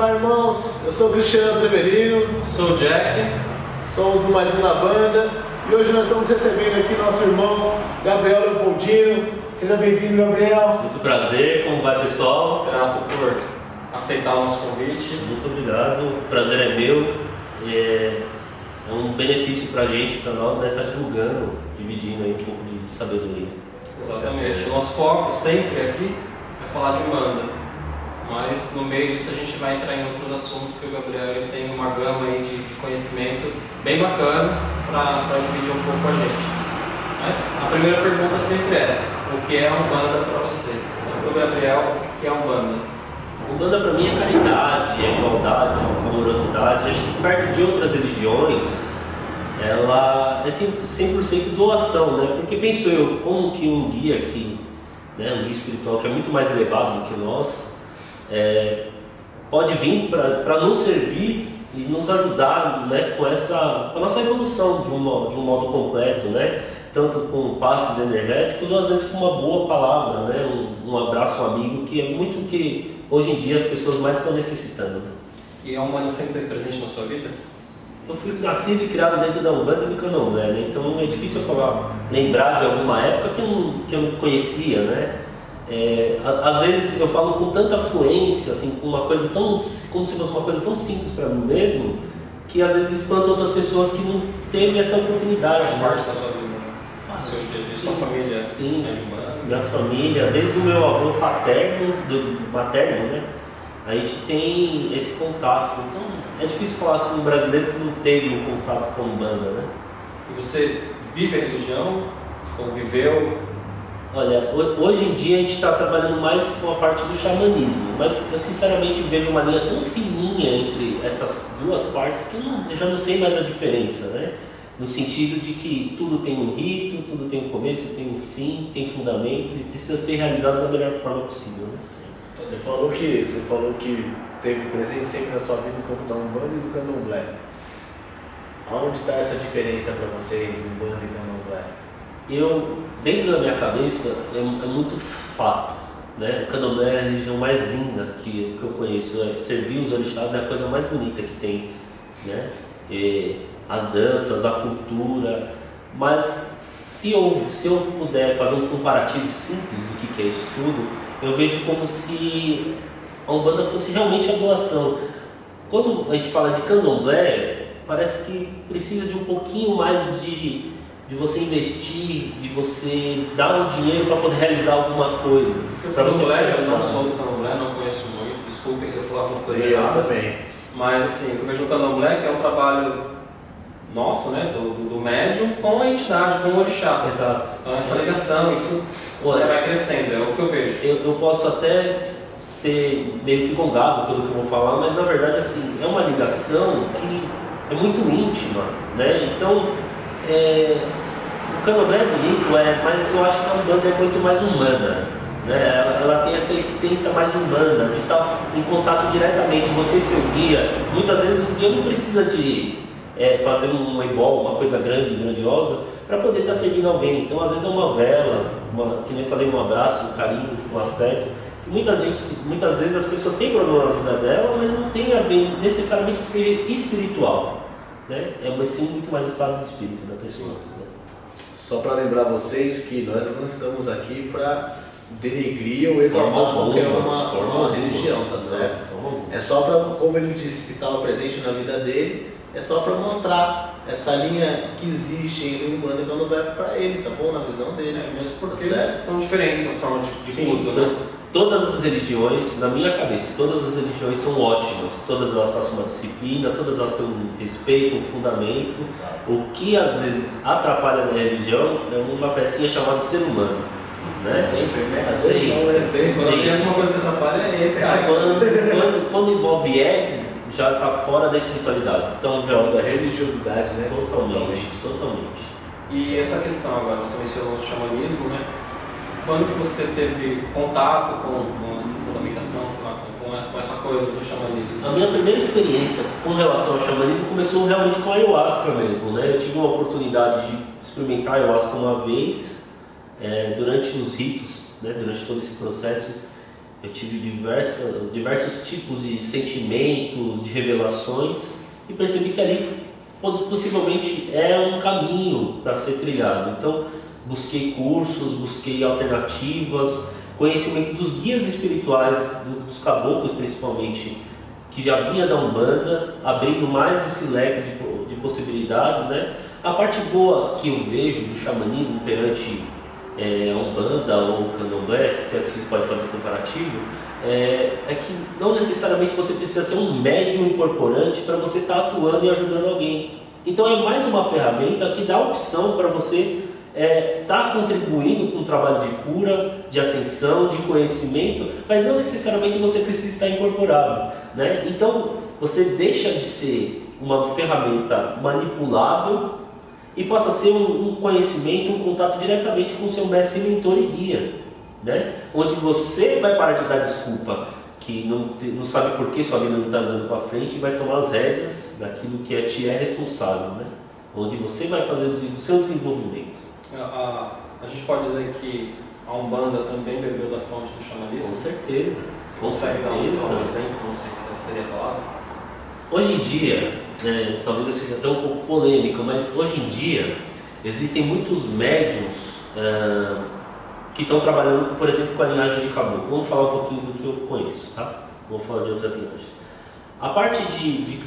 Olá, irmãos, eu sou o Cristiano Treverino, Sou o Jack. somos do Mais Um da Banda e hoje nós estamos recebendo aqui nosso irmão Gabriel Leopoldino. Seja bem-vindo, Gabriel. Muito prazer, como vai, pessoal? Grato por aceitar o nosso convite. Muito obrigado, o prazer é meu. É um benefício pra gente, pra nós, né, estar divulgando, dividindo aí um pouco de sabedoria. Exatamente. O nosso foco sempre aqui é falar de Umbanda. Mas no meio disso a gente vai entrar em outros assuntos que o Gabriel ele tem uma gama aí de conhecimento bem bacana para dividir um pouco com a gente. Mas a primeira pergunta sempre é: o que é a Umbanda para você? Para o Gabriel, o que é a Umbanda? A Umbanda pra mim é caridade, é igualdade, é amorosidade. Acho que perto de outras religiões, ela é 100% doação, né? Porque penso eu, como que um guia aqui, né, um guia espiritual que é muito mais elevado do que nós, pode vir para nos servir e nos ajudar, né, com a nossa evolução de um modo completo, né, tanto com passes energéticos ou às vezes com uma boa palavra, né, um abraço, um amigo, que é muito o que hoje em dia as pessoas mais estão necessitando. E a Umbanda sempre esteve presente na sua vida? Eu fui nascido e criado dentro da Umbanda e do Candomblé, né, então é difícil eu lembrar de alguma época que eu não conhecia, né. Às vezes eu falo com tanta fluência, assim, com uma coisa tão, como se fosse uma coisa tão simples para mim mesmo, que às vezes espanta outras pessoas que não teve essa oportunidade. Faz parte da sua vida, né? Seu dia a dia, sua família. Sim, é de Umbanda. minha família, desde o meu avô materno, né? A gente tem esse contato. Então é difícil falar com um brasileiro que não teve um contato com a Umbanda, né? E você vive a religião? Ou viveu? Olha, hoje em dia a gente está trabalhando mais com a parte do xamanismo, mas eu sinceramente vejo uma linha tão fininha entre essas duas partes que eu já não sei mais a diferença, né? No sentido de que tudo tem um rito, tudo tem um começo, tem um fim, tem fundamento e precisa ser realizado da melhor forma possível, né? Você falou que teve presente sempre na sua vida um pouco da Umbanda e do Candomblé. Aonde está essa diferença para você entre Umbanda e Candomblé? Dentro da minha cabeça, é muito fato, né? O Candomblé é a religião mais linda que eu conheço. Servir os orixás é a coisa mais bonita que tem, né? As danças, a cultura. Mas se eu puder fazer um comparativo simples do que é isso tudo, eu vejo como se a Umbanda fosse realmente a doação. Quando a gente fala de Candomblé, parece que precisa de um pouquinho mais de você investir, de você dar um dinheiro para poder realizar alguma coisa. Para você, eu não sou do Candomblé, não conheço muito, desculpem se eu falar alguma coisa errada. Eu também. Mas assim, eu vejo o Candomblé que é um trabalho nosso, né, do médium com a entidade, com o orixá. Exato. Então essa ligação, isso vai crescendo, é o que eu vejo. Eu posso até ser meio que gongado pelo que eu vou falar, mas na verdade assim, é uma ligação que é muito íntima, né? Então, o Candomblé é bonito, mas eu acho que a Umbanda é muito mais humana, né? Ela tem essa essência mais humana, de estar em contato diretamente, você e seu guia. Muitas vezes o guia não precisa de fazer um ebol, uma coisa grandiosa, para poder estar servindo alguém. Então, às vezes é uma vela, que nem eu falei, um abraço, um carinho, um afeto, que muitas vezes as pessoas têm problema na vida dela, mas não tem a ver necessariamente com ser espiritual, né? Mas sim muito mais o estado de espírito da pessoa, né? Só para lembrar vocês que nós não estamos aqui para denegrir ou exaltar qualquer uma religião, tá certo? É só para, como ele disse que estava presente na vida dele, é só para mostrar essa linha que existe entre Umbanda e Candomblé para ele, tá bom? Na visão dele. Mesmo porque são diferentes as formas de culto, né? Todas as religiões, na minha cabeça, todas as religiões são ótimas, todas elas passam uma disciplina, todas elas têm um respeito, um fundamento. Exato. O que às vezes atrapalha na religião é uma pecinha chamada ser humano, né? Sempre, né? Sempre. Quando tem alguma coisa que atrapalha é esse cara. Quando envolve ego, já está fora da espiritualidade. Então, fora da religiosidade, né? Totalmente. E essa questão agora, você mencionou o xamanismo, né? Quando que você teve contato com essa fundamentação, sei lá, com essa coisa do xamanismo? A minha primeira experiência com relação ao xamanismo começou realmente com a ayahuasca mesmo, né? Eu tive uma oportunidade de experimentar a ayahuasca uma vez, durante os ritos, né? Durante todo esse processo, eu tive diversos tipos de sentimentos, de revelações, e percebi que ali possivelmente é um caminho para ser trilhado. Então busquei cursos, busquei alternativas, conhecimento dos guias espirituais, dos caboclos principalmente, que já vinha da Umbanda, abrindo mais esse leque de possibilidades, né? A parte boa que eu vejo do xamanismo perante a Umbanda ou Candomblé, se aqui pode fazer um comparativo, é que não necessariamente você precisa ser um médium incorporante para você estar atuando e ajudando alguém. Então é mais uma ferramenta que dá opção para você estar contribuindo com o trabalho de cura, de ascensão, de conhecimento, mas não necessariamente você precisa estar incorporado, né? Então você deixa de ser uma ferramenta manipulável e passa a ser um conhecimento, um contato diretamente com o seu mestre, mentor e guia, né? Onde você vai parar de dar desculpa que não sabe por que sua vida não está andando para frente e vai tomar as rédeas daquilo que te é responsável, né? Onde você vai fazer o seu desenvolvimento. A gente pode dizer que a Umbanda também bebeu da fonte do xamanismo? Com certeza. Consegue dar um exemplo? Não sei se essa seria a palavra. Hoje em dia, né, talvez eu seja até um pouco polêmico, mas hoje em dia existem muitos médiums que estão trabalhando, por exemplo, com a linhagem de caboclo. Vamos falar um pouquinho do que eu conheço, tá? Vamos falar de outras linhagens. A parte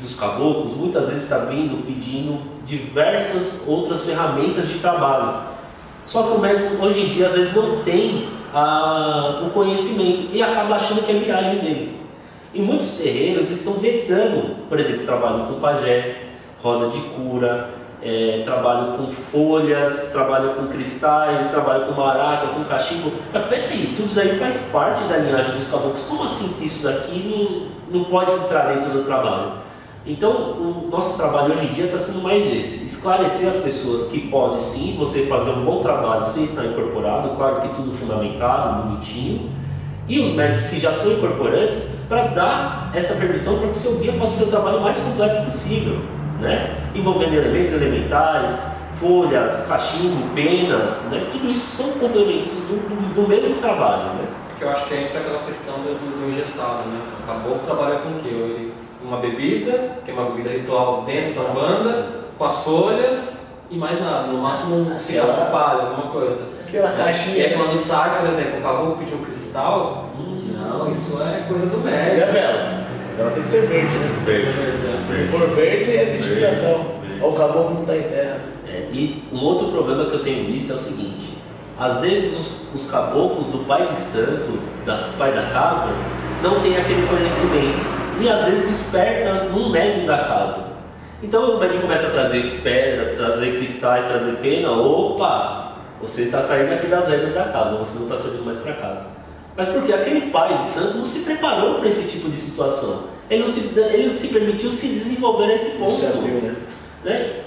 dos caboclos muitas vezes está vindo pedindo diversas outras ferramentas de trabalho. Só que o médium hoje em dia às vezes não tem o conhecimento e acaba achando que é viagem dele. Em muitos terreiros estão vetando, por exemplo, trabalho com pajé, roda de cura, trabalho com folhas, trabalho com cristais, trabalho com maraca, com cachimbo. Mas peraí, tudo isso aí faz parte da linhagem dos caboclos. Como assim que isso daqui não pode entrar dentro do trabalho? Então, o nosso trabalho hoje em dia está sendo mais esse: esclarecer as pessoas que pode sim você fazer um bom trabalho sem estar incorporado, claro que tudo fundamentado, bonitinho, e os médicos que já são incorporantes, para dar essa permissão para que o seu guia faça o seu trabalho mais completo possível, né? Envolvendo elementos elementares, folhas, cachimbo, penas, né? Tudo isso são complementos do mesmo trabalho, né? Que eu acho que entra aquela questão do engessado, né? O caboclo trabalha com o quê? Uma bebida, que é uma bebida ritual dentro da Umbanda, com as folhas e mais nada, no máximo um cigarro de palha, alguma coisa. Aquela caixinha. E aí quando sai, por exemplo, o caboclo pediu um cristal, não, isso é coisa do E médico. a vela? Ela tem que ser verde, né? Verde. Se for verde, é destilação. Ou o caboclo não está em terra. E um outro problema que eu tenho visto é o seguinte: às vezes os caboclos do pai de santo, pai da casa, não tem aquele conhecimento e às vezes desperta num médium da casa. Então o médium começa a trazer pedra, trazer cristais, trazer pena. Opa, você está saindo aqui das regras da casa, você não está saindo mais para casa. Mas porque aquele pai de santo não se preparou para esse tipo de situação. Ele não se permitiu se desenvolver nesse ponto. Você abriu, né?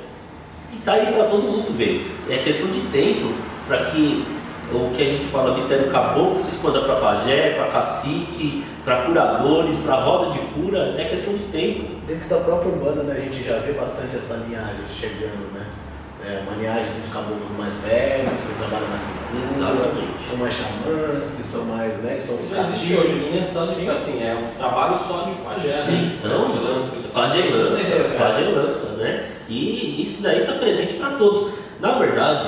E está aí para todo mundo ver. É questão de tempo para que o que a gente fala mistério caboclo se expanda para pajé, para cacique, para curadores, para roda de cura. É questão de tempo. Dentro da própria Umbanda, né, a gente já vê bastante essa linhagem chegando, né? Uma linhagem dos caboclos mais velhos, que trabalham mais com cura. Exatamente. São mais xamãs, que são mais, né? Que são os existe hoje linha só de, assim, é um trabalho só de pajé. Sim, então, pagelança, né? E isso daí está presente para todos. Na verdade,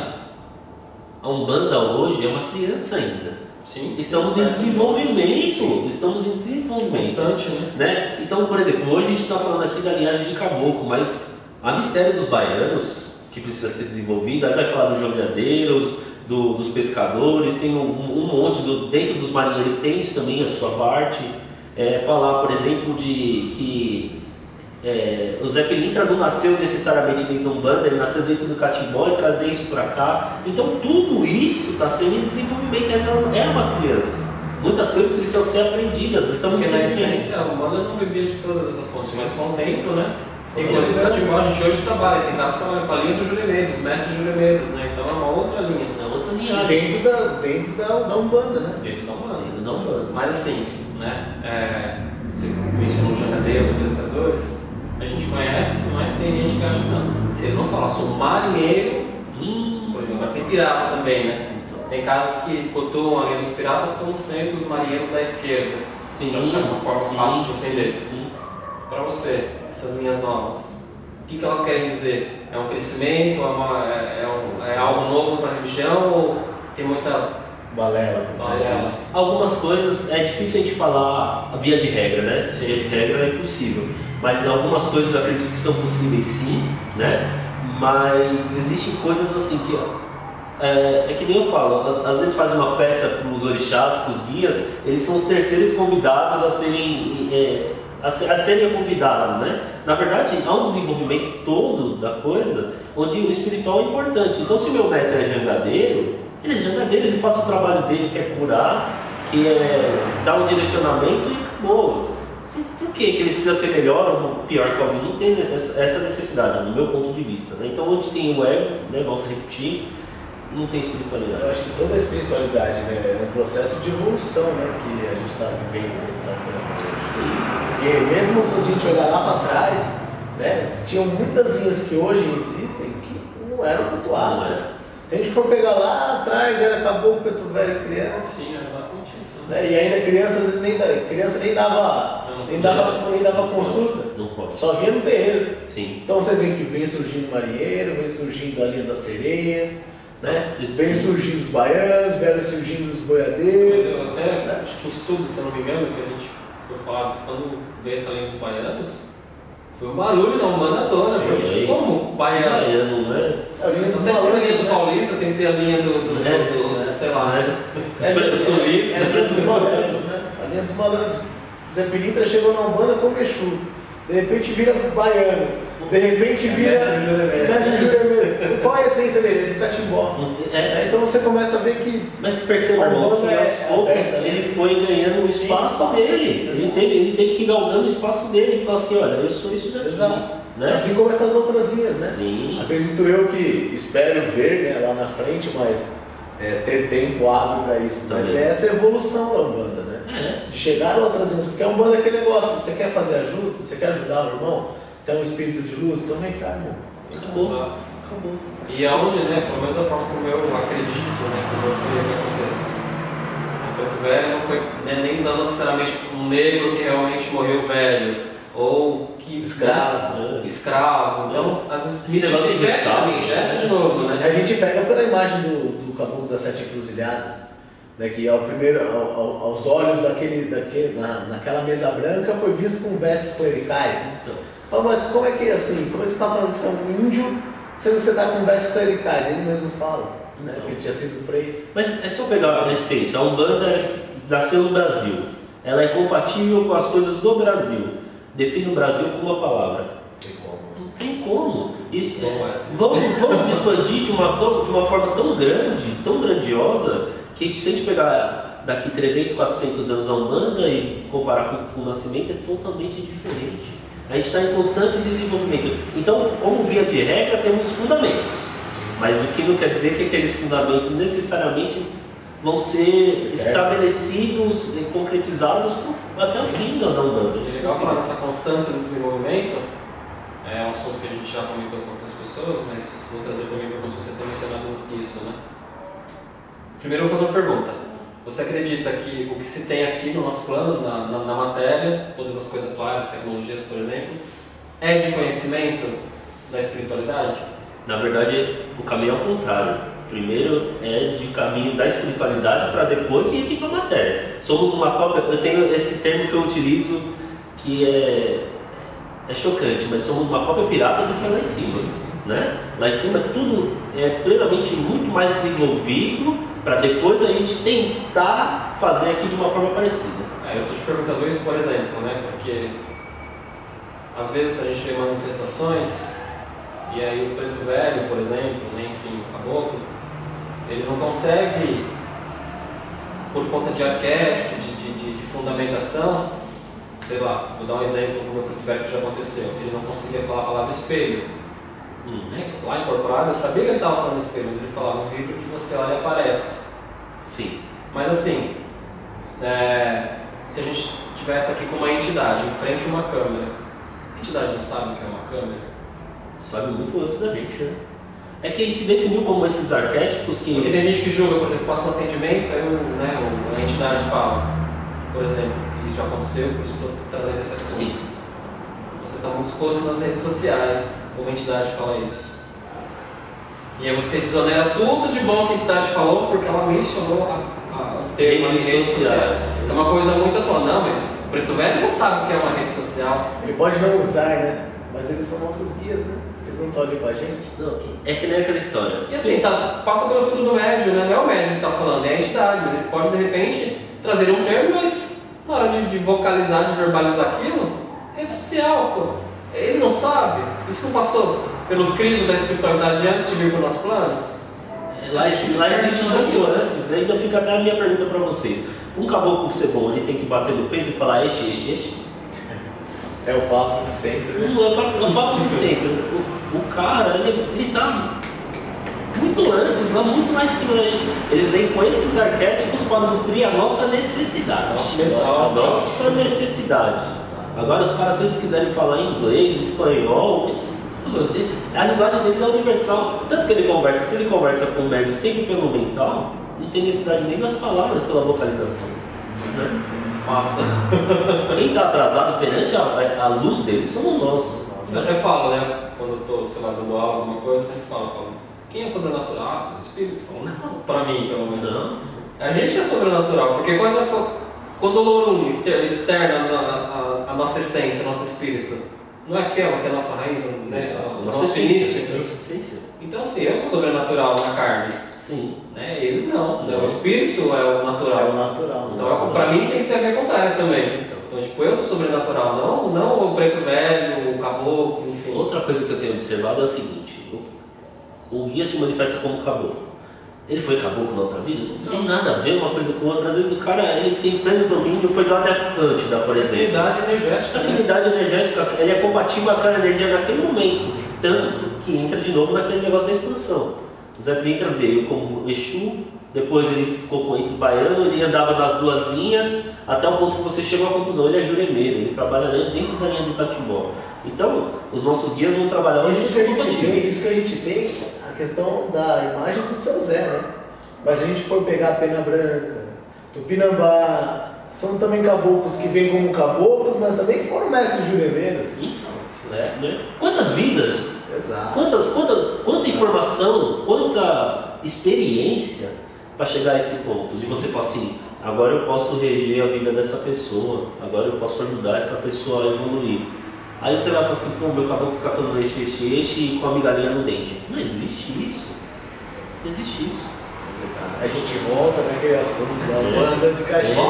a Umbanda hoje é uma criança ainda. Sim, estamos em desenvolvimento. Estamos em desenvolvimento. Constante, né? Então, por exemplo, hoje a gente está falando aqui da linhagem de caboclo, mas a mistério dos baianos, que precisa ser desenvolvida, aí vai falar dos jogadeiros, dos pescadores, tem um monte, dentro dos marinheiros tem isso também, a sua parte. Falar, por exemplo, de que o Zé Pilintra não nasceu necessariamente dentro da Umbanda, ele nasceu dentro do Catimbó e trazer isso para cá. Então tudo isso está sendo em desenvolvimento, é uma criança. Muitas coisas precisam ser aprendidas. Estamos porque na essência a Umbanda não bebia de todas essas fontes, mas com o tempo, né? Inclusive o Catimbó a gente hoje trabalha, tem casos que trabalham com a linha dos juremedos, mestres juremedos, né? Então é uma outra linha. É outra linhagem. Dentro da Umbanda, né? Dentro da Umbanda. Dentro da Umbanda. Mas assim, né? Você mencionou os jogadeiros, os pescadores, a gente conhece, mas tem gente que acha que não. Se ele não falar, sou marinheiro, por exemplo, agora tem pirata também, né? Tem casas que cultuam a linha dos piratas como sendo os marinheiros da esquerda. Sim, para ficar de uma forma fácil de entender. Sim. Para você, essas linhas novas, o que elas querem dizer? É um crescimento? É algo novo para a religião? Ou tem muita balela? Algumas coisas, é difícil a gente falar a via de regra, né? Se via de regra é impossível. Mas algumas coisas eu acredito que são possíveis sim, né? Mas existem coisas assim que... É que nem eu falo, às vezes fazem uma festa para os orixás, para os guias, eles são os terceiros convidados a serem convidados, né? Na verdade, há um desenvolvimento todo da coisa, onde o espiritual é importante. Então, se meu mestre é jangadeiro, ele faz o trabalho dele, que é curar, que é dar um direcionamento e acabou. Por que ele precisa ser melhor ou pior que alguém? Não tem essa necessidade, no meu ponto de vista, né? Então, onde tem o ego, né, volto a repetir, não tem espiritualidade. Eu acho que toda a espiritualidade, né, é um processo de evolução, né, que a gente está vivendo dentro da Umbanda. Porque mesmo se a gente olhar lá para trás, né, tinham muitas linhas que hoje existem que não eram cultuadas. Se a gente for pegar lá atrás, acabou o preto velho e criança. Sim, era basicamente isso. Né? E ainda criança, às vezes nem dava consulta. Não pode. Só vinha no terreiro. Sim. Então você vê que vem surgindo o marinheiro, vem surgindo a linha das sereias, né? Vem surgindo os baianos, vem surgindo os boiadeiros. Mas eu até acho que em estudo, se eu não me engano, que a gente foi falar, quando veio essa linha dos baianos, foi um barulho na Umbanda toda. Sim, porque como baiano, né? A linha dos tem a linha do né? Paulista, tem que ter a linha do sei lá, né? Do sulista. A linha dos malandros, né? A linha dos malandros. Zé Pilintra chegou na Umbanda como Exu. De repente vira baiano. De repente vira mestre Juremiro. Qual é a essência dele? É do catimbó. Então você começa a ver que... Mas perceba, irmão, que aos poucos ele foi ganhando o espaço dele. Ele teve que ir galgando o espaço dele e falar assim, olha, eu sou isso daqui. Exato. Né? Assim como essas outras linhas, né? Sim. Acredito eu que espero ver, né, lá na frente, mas ter tempo hábil para isso. Mas Também. essa é a evolução da Umbanda, né? É. De chegar a outras linhas. Porque a Umbanda é aquele negócio, você quer fazer ajuda, você quer ajudar o irmão, você é um espírito de luz, então vem cá, irmão. Acabou. E aonde, né, pelo menos da forma como eu acredito, né, como eu creio que aconteça. O preto velho não foi não necessariamente um negro que realmente morreu velho, ou que... Escravo. Então, às vezes, se fecha a mim, já essa de novo, né? A gente pega pela imagem do Caboclo das Sete Encruzilhadas, né, que ao primeiro, aos olhos naquela mesa branca foi visto com vestes clericais. Então. Fala, mas como é que é assim? Como é que você está falando que você é um índio, sendo que você está com vestes clericais? Ele mesmo fala, né, que ele tinha sido frei. Mas é só pegar a essência, a Umbanda nasceu no Brasil. Ela é compatível com as coisas do Brasil. Define o Brasil com uma palavra. Não tem como. E, vamos expandir de uma forma tão grande, tão grandiosa, que se a gente pegar daqui 300, 400 anos a Umbanda e comparar com o Nascimento, é totalmente diferente. A gente está em constante desenvolvimento. Então, como via de regra, temos fundamentos. Mas o que não quer dizer que aqueles fundamentos necessariamente vão ser estabelecidos e concretizados até o fim da Umbanda. É legal falar dessa constância do desenvolvimento. É um assunto que a gente já comentou com outras pessoas, mas vou trazer também para quando você ter mencionado isso, né? Primeiro eu vou fazer uma pergunta. Você acredita que o que se tem aqui no nosso plano, na matéria, todas as coisas atuais, as tecnologias, por exemplo, é de conhecimento da espiritualidade? Na verdade, o caminho é ao contrário. Primeiro é de caminho da espiritualidade para depois vir aqui para a matéria. Somos uma cópia, eu tenho esse termo que eu utilizo que é chocante, mas somos uma cópia pirata do que é lá em cima. Né? Lá em cima tudo é plenamente muito mais desenvolvido para depois a gente tentar fazer aqui de uma forma parecida. Eu estou te perguntando isso, por exemplo, né? Porque às vezes a gente vê manifestações e aí o preto velho, por exemplo, né? Enfim, o caboclo, ele não consegue, por conta de arquétipo, de fundamentação, sei lá, vou dar um exemplo do meu preto velho que já aconteceu, ele não conseguia falar a palavra espelho. Lá incorporado, eu sabia que ele estava falando espelho, mas ele falava, o vidro que você olha aparece. Sim. Mas assim, se a gente tivesse aqui com uma entidade, em frente a uma câmera, a entidade não sabe o que é uma câmera? Sabe muito antes da gente, né? É que a gente definiu como esses arquétipos que... Porque tem gente que julga, por exemplo, passa um atendimento, aí a entidade fala, por exemplo, isso já aconteceu, por isso que eu estou trazendo esse assunto. Sim. Você está muito exposto nas redes sociais, como a entidade fala isso. E aí você desonera tudo de bom que a entidade falou porque ela mencionou o termo de redes sociais. É uma coisa muito atual. Não, mas o preto velho não sabe o que é uma rede social. Ele pode não usar, né? Mas eles são nossos guias, né? Eles não estão ali com a gente. Não, é que nem aquela história. E assim, passa pelo filtro do médium, né? Não é o médium que está falando, é a entidade. Mas ele pode, de repente, trazer um termo, mas na hora de vocalizar, de verbalizar aquilo, rede social, pô. Ele não sabe. Isso não passou pelo crivo da espiritualidade antes de vir para o nosso plano? Lá existe muito antes, né? Então fica até a minha pergunta para vocês. Um caboclo ser bom, ele tem que bater no peito e falar este. É o papo de sempre, né? Não, é o papo de sempre. O cara, ele tá muito antes, muito lá em cima da gente. Eles vêm com esses arquétipos para nutrir a nossa necessidade. Nossa necessidade. Agora, os caras, se eles quiserem falar inglês, espanhol, a linguagem deles é universal. Tanto que ele conversa, se ele conversa com o médium sempre pelo mental, não tem necessidade nem das palavras pela vocalização. Né? Fato. Quem está atrasado perante a luz deles somos nós. Eu até falo, né? Quando eu estou, sei lá, dando aula, alguma coisa, eu sempre falo, quem é sobrenatural? Os espíritos falam, não, para mim, pelo menos. Não. A gente é sobrenatural, porque quando o Lorum externa a nossa essência, o nosso espírito, não é aquela que é a nossa raiz, né? O nosso início. Nossa essência. Então, assim, eu sou sobrenatural na carne. Sim. Né? Eles não. O espírito é o natural. É o natural. Então, para mim, tem que ser a contrário também. Então, tipo, eu sou sobrenatural, não o preto velho, o caboclo, enfim. Outra coisa que eu tenho observado é o seguinte: o guia se manifesta como caboclo. Ele foi caboclo na outra vida? Não tem nada a ver uma coisa com outra. Às vezes o cara ele tem pleno domínio, foi lá até Atlântida, por exemplo. Afinidade energética. Afinidade energética, ele é compatível com aquela energia naquele momento. Tanto que entra de novo naquele negócio da expansão. O Zé Pilintra veio como Exu, depois ele ficou com entre baiano, ele andava nas duas linhas, até o ponto que você chegou à conclusão, ele é juremeiro, ele trabalha dentro da linha do Catimbó. Então, os nossos guias vão trabalhar isso que a gente tem, a questão da imagem do seu Zé, né? Mas se a gente for pegar a Pena Branca, Tupinambá, são também caboclos que vêm como caboclos, mas também foram mestres juremeiros. Né? Quantas vidas? Exato. Quanta informação, quanta experiência para chegar a esse ponto. E você fala assim, agora eu posso reger a vida dessa pessoa, agora eu posso ajudar essa pessoa a evoluir. Aí você vai falar assim, pô, meu caboclo fica falando este e com a migalhinha no dente. Não existe isso. Não existe isso. A gente volta naquele assunto da banda de caixinha.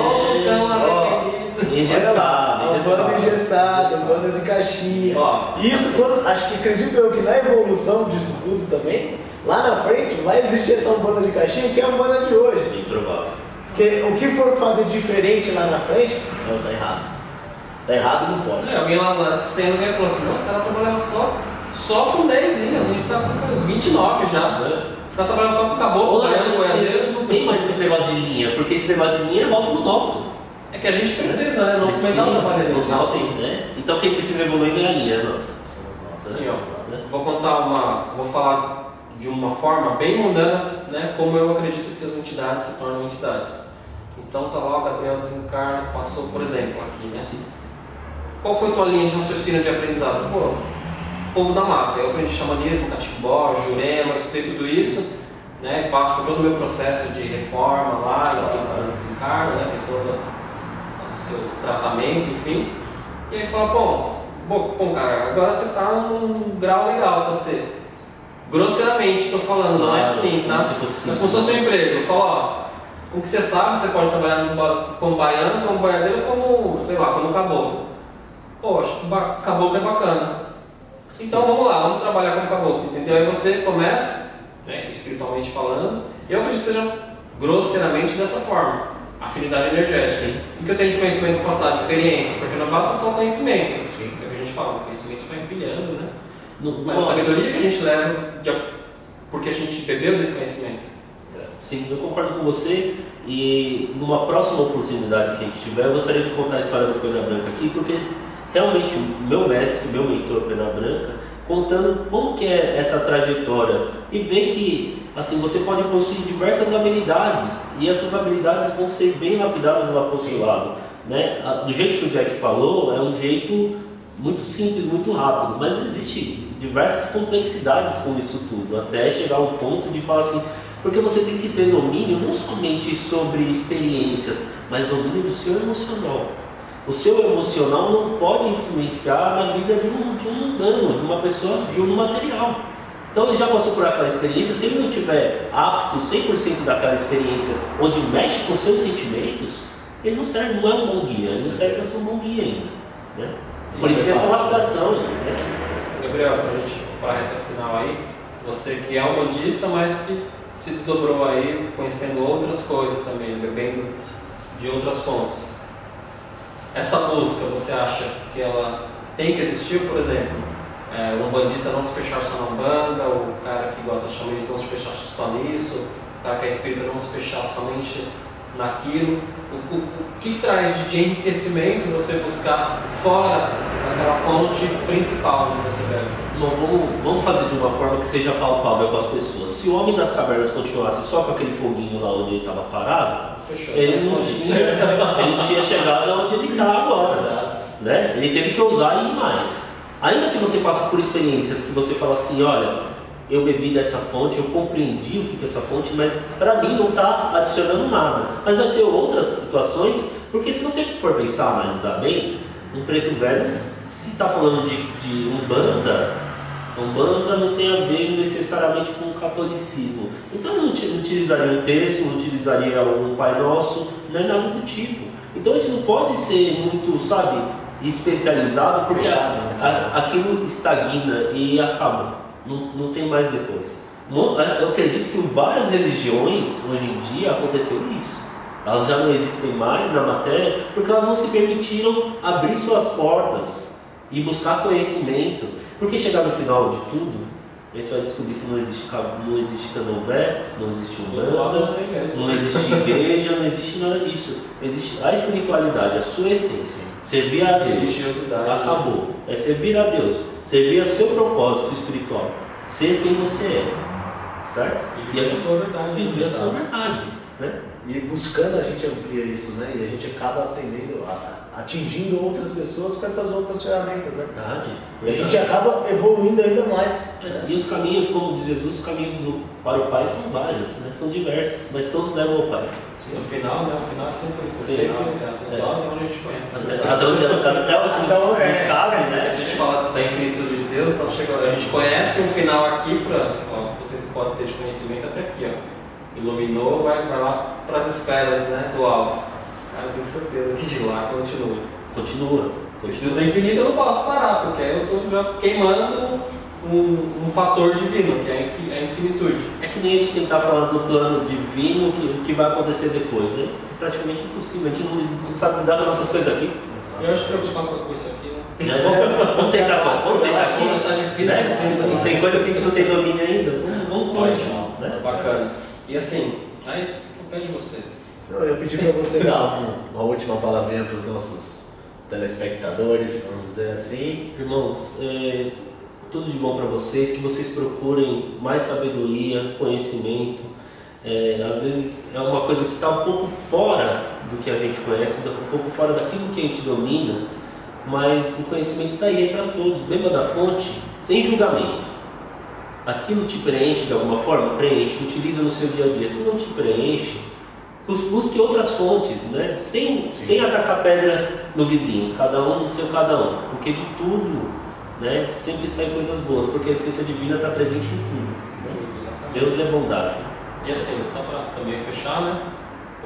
Engessado, banda engessada, banda de caixinhas. Isso, acho que acredito eu que na evolução disso tudo também, lá na frente vai existir essa banda de caixinha que é a banda de hoje. Bem provável. Porque o que for fazer diferente lá na frente, não, tá errado. Tá errado, não pode. Alguém lá na cena falou assim, nossa, os caras trabalhavam só com 10 linhas, a gente tá com 29 já, né? Os caras trabalham só com caboclo, não tem mais esse negócio de linha, porque esse negócio de linha volta no nosso. É que a gente precisa, né? Nosso mental trabalha assim, né? Então quem precisa evoluir é a linha, nossa. Sim, ó. Vou falar de uma forma bem mundana, né? Como eu acredito que as entidades se tornam entidades. Então tá lá, o Gabriel desencarna, passou, por exemplo, aqui, né? Sim. Qual foi a tua linha de raciocínio de aprendizado? Pô, povo da mata. Eu aprendi xamanismo, catimbó, jurema, estudei tudo isso, né? Passo por todo o meu processo de reforma lá, enfim, desencarno, né? Tem todo o seu tratamento, enfim. E aí fala, bom, cara, agora você tá num grau legal pra você. Grosseiramente estou falando, não é assim, tá? Mas como se fosse um emprego. Eu falo, ó, o que você sabe, você pode trabalhar como baiano, como boiadeiro, como, sei lá, como caboclo. Pô, acho que caboclo é bacana. Sim. Então vamos lá, vamos trabalhar como caboclo, entendeu? Aí você começa, né, espiritualmente falando, e eu acredito que seja grosseiramente dessa forma. Afinidade energética. Sim. O que eu tenho de conhecimento do passado, experiência, porque não basta só o conhecimento. Sim. É o que a gente fala, o conhecimento vai empilhando, né? Mas a sabedoria que a gente leva, porque a gente bebeu desse conhecimento. Sim, eu concordo com você. E numa próxima oportunidade que a gente tiver, eu gostaria de contar a história do Pena Branca aqui, porque realmente o meu mestre, meu mentor Pena Branca, contando como que é essa trajetória e ver que assim, você pode possuir diversas habilidades e essas habilidades vão ser bem lapidadas lá para o seu lado, né? Do jeito que o Jack falou, é um jeito muito simples, muito rápido, mas existe diversas complexidades com isso tudo, até chegar ao ponto de falar assim, porque você tem que ter domínio não somente sobre experiências, mas domínio do seu emocional. O seu emocional não pode influenciar na vida de um humano, de uma pessoa viu no material. Então ele já passou por aquela experiência, se ele não tiver apto 100% daquela experiência, onde mexe com seus sentimentos, ele não serve, não é um bom guia, ele não serve para ser um bom guia ainda, né? Por isso que essa lapidação, né? Gabriel, para a reta final aí, você que é um bandista, mas que se desdobrou aí conhecendo outras coisas também, bebendo de outras fontes. Essa busca, você acha que ela tem que existir, por exemplo? Um bandista não se fechar só na Umbanda, o cara que gosta de xamanismo não se fechar só nisso, o cara que é espírita não se fechar somente naquilo. O que traz de enriquecimento você buscar fora daquela fonte principal onde você bebe? Vamos fazer de uma forma que seja palpável para as pessoas. Se o homem das cavernas continuasse só com aquele foguinho lá onde ele estava parado, fechou, ele não tinha chegado onde ele está agora, né? Ele teve que ousar e ir mais. Ainda que você passe por experiências que você fala assim, olha, eu bebi dessa fonte, eu compreendi o que é essa fonte, mas para mim não está adicionando nada. Mas vai ter outras situações, porque se você for pensar, analisar bem, um preto velho, se está falando de Umbanda não tem a ver necessariamente com o catolicismo. Então eu não utilizaria um texto, não utilizaria um Pai Nosso, não é nada do tipo. Então a gente não pode ser muito, sabe, especializado, porque aquilo estagna e acaba, não tem mais depois. Eu acredito que em várias religiões hoje em dia aconteceu isso. Elas já não existem mais na matéria porque elas não se permitiram abrir suas portas e buscar conhecimento. Porque chegar no final de tudo, a gente vai descobrir que não existe candomblé, não existe umbanda, não existe igreja, não existe nada disso. Existe a espiritualidade, a sua essência. Servir a Deus, acabou. É servir a Deus, servir ao seu propósito espiritual, ser quem você é, certo? E viver a sua verdade. Viver a sua verdade, né? E buscando a gente amplia isso, né? E a gente acaba atingindo outras pessoas com essas outras ferramentas, né? Verdade. E a gente acaba evoluindo ainda mais. E os caminhos, como diz Jesus, os caminhos para o Pai são vários, né? São diversos, mas todos levam ao Pai. No final, né? O final é sempre onde a gente conhece. Até onde cabe, né? A gente fala da infinitude de Deus, então a gente conhece um final aqui vocês podem ter de conhecimento até aqui, ó. Iluminou, vai lá para as esferas, né, do alto. Cara, eu tenho certeza que de lá continua. Se Deus é infinito, eu não posso parar, porque aí eu estou já queimando um fator divino, que é a infinitude. É que nem a gente tentar falar do plano divino, que vai acontecer depois, né? É praticamente impossível, a gente não sabe lidar com as nossas coisas aqui. Eu acho que preocupar com isso aqui, né? Vamos tentar aqui. Tá difícil, né? assim, Tem coisa que a gente não tem domínio ainda. Vamos continuar, né? Bacana. E assim, aí pede você. Eu pedi para você dar uma última palavrinha para os nossos telespectadores, vamos dizer assim. Irmãos, tudo de bom para vocês, que vocês procurem mais sabedoria, conhecimento. Às vezes é uma coisa que está um pouco fora do que a gente conhece, um pouco fora daquilo que a gente domina, mas o conhecimento está aí para todos. Beba da fonte sem julgamento. Aquilo te preenche de alguma forma? Preenche, utiliza no seu dia a dia. Se não te preenche, busque outras fontes, né? Sem atacar pedra no vizinho, cada um no seu cada um. Porque de tudo, né, sempre saem coisas boas, porque a essência divina está presente em tudo. Né? Deus é bondade. E assim, só para também fechar, né?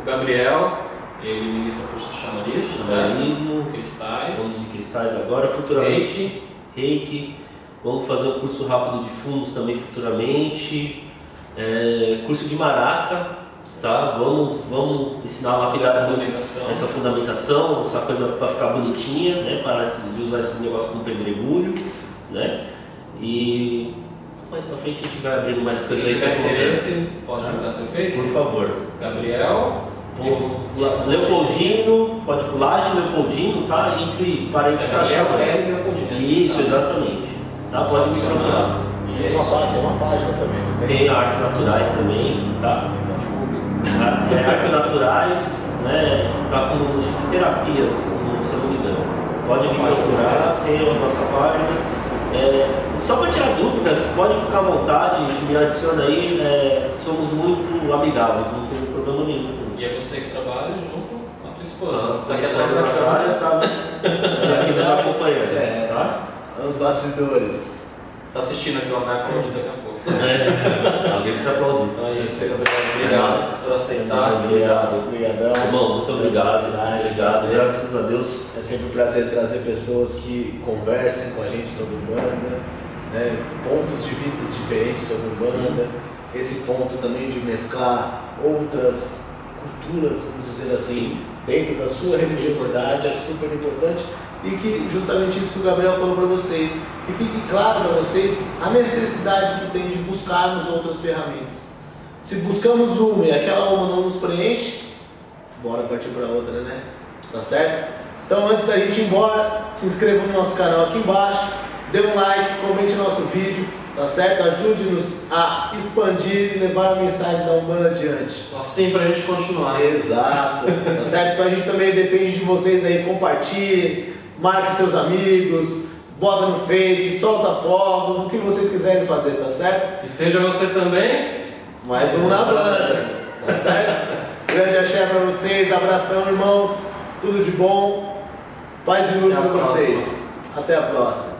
O Gabriel, ele ministra curso de xamanismo, cristais. Vamos de cristais agora, futuramente. Reiki. Vamos fazer um curso rápido de fundos também futuramente. Curso de maraca, tá? Vamos ensinar a lapidar essa fundamentação, essa coisa para ficar bonitinha, né? Para de usar esses negócios com pedregulho, né? E mais para frente a gente vai abrindo mais coisas aí. Se tiver interesse, pode mandar seu Face? Por favor. Gabriel. Leopoldino, pode pular, Leopoldino, tá? Entre parênteses, tá chamando. Leopoldino. Isso, exatamente. tá? Pode me procurar. Tem uma página também. Tem Artes Naturais também, tá? Artes Naturais, né? Tá com acho que terapias, se eu não me engano. Pode me procurar, tem a nossa página. Só para tirar dúvidas, pode ficar à vontade, a gente me adiciona aí, somos muito amigáveis, não tem problema nenhum. E é você que trabalha junto com a tua esposa. Daqui atrás da praia, tá aqui nos acompanhando, tá? Os bastidores. Tá assistindo aqui, ela vai aplaudir daqui a pouco. Alguém precisa aplaudir. Então é isso, obrigado por aceitar. Obrigadão. Irmão, muito obrigado. Obrigado, graças a Deus. É sempre um prazer trazer pessoas que conversem com a gente sobre banda, né? Pontos de vista diferentes sobre banda. Sim. Esse ponto também de mesclar outras culturas, vamos dizer assim, dentro da sua religiosidade é super importante. E que justamente isso que o Gabriel falou para vocês, que fique claro para vocês a necessidade que tem de buscarmos outras ferramentas. Se buscamos uma e aquela uma não nos preenche, bora partir para outra, né? Tá certo? Então antes da gente ir embora, se inscreva no nosso canal aqui embaixo, dê um like, comente nosso vídeo, tá certo? Ajude-nos a expandir e levar a mensagem da Umbanda adiante. Só assim pra gente continuar. Exato, tá certo? Então a gente também depende de vocês aí, compartilhem, marque seus amigos, bota no Face, solta fogos, o que vocês quiserem fazer, tá certo? E seja você também mais um na banda, tá certo? Grande axé pra vocês, abração, irmãos, tudo de bom, paz e luz pra vocês. Até a próxima.